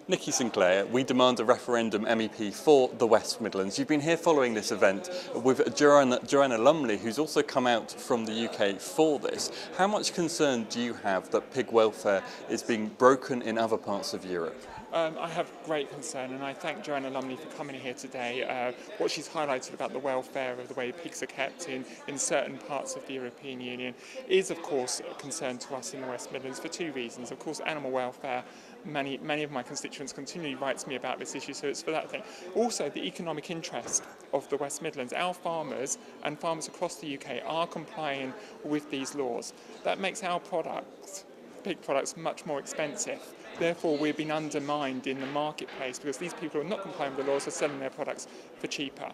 Nikki Sinclair, we demand a referendum MEP for the West Midlands. You've been here following this event with Joanna Lumley, who's also come out from the UK for this. How much concern do you have that pig welfare is being broken in other parts of Europe? I have great concern, and I thank Joanna Lumley for coming here today. What she's highlighted about the welfare of the way pigs are kept in certain parts of the European Union is, of course, a concern to us in the West Midlands for two reasons. Of course, animal welfare. Many of my constituents continually write to me about this issue, so it's for that thing. Also, the economic interest of the West Midlands. Our farmers and farmers across the UK are complying with these laws. That makes our products, pig products, much more expensive. Therefore, we're being undermined in the marketplace because these people who are not complying with the laws are selling their products for cheaper.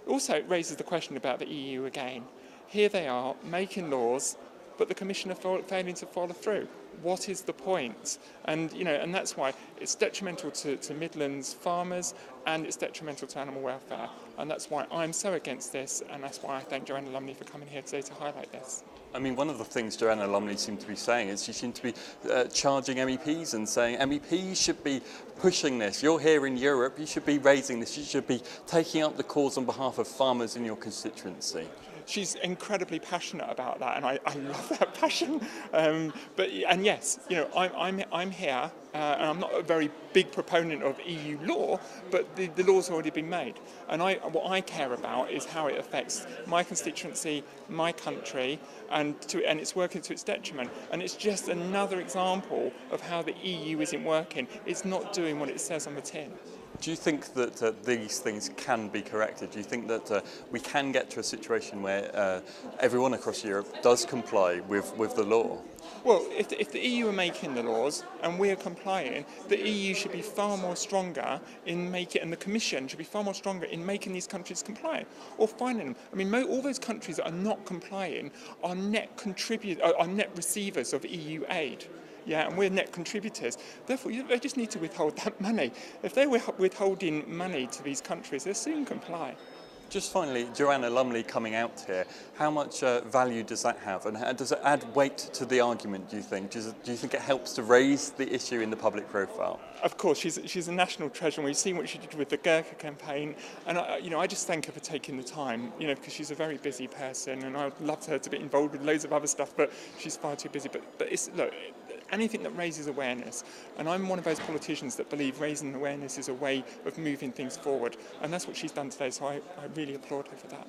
Also, it raises the question about the EU again. Here they are making laws, but the Commission are failing to follow through. What is the point? And that's why it's detrimental to Midlands farmers, and it's detrimental to animal welfare. And that's why I'm so against this, and that's why I thank Joanna Lumley for coming here today to highlight this. I mean, one of the things Joanna Lumley seemed to be saying is she seemed to be charging MEPs and saying MEPs should be pushing this. You're here in Europe, you should be raising this, you should be taking up the cause on behalf of farmers in your constituency. She's incredibly passionate about that, and I love that passion. And yes, I'm here, and I'm not a very big proponent of EU law, but the law's already been made. And what I care about is how it affects my constituency, my country, and it's working to its detriment. And it's just another example of how the EU isn't working. It's not doing what it says on the tin. Do you think that these things can be corrected? Do you think that we can get to a situation where everyone across Europe does comply with the law? Well, if the EU are making the laws and we are complying, the EU should be far more stronger in making, and the Commission should be far more stronger in making these countries comply or finding them. I mean, all those countries that are not complying are net receivers of EU aid. Yeah, and we're net contributors. Therefore, they just need to withhold that money. If they were withholding money to these countries, they'll soon comply. Just finally, Joanna Lumley coming out here, how much value does that have? And does it add weight to the argument, do you think? Do you think it helps to raise the issue in the public profile? Of course, she's a national treasure, and we've seen what she did with the Gurkha campaign. And I just thank her for taking the time, because she's a very busy person, and I'd love her to be involved with loads of other stuff, but she's far too busy. But look, anything that raises awareness, and I'm one of those politicians that believe raising awareness is a way of moving things forward, and that's what she's done today, so I really applaud her for that.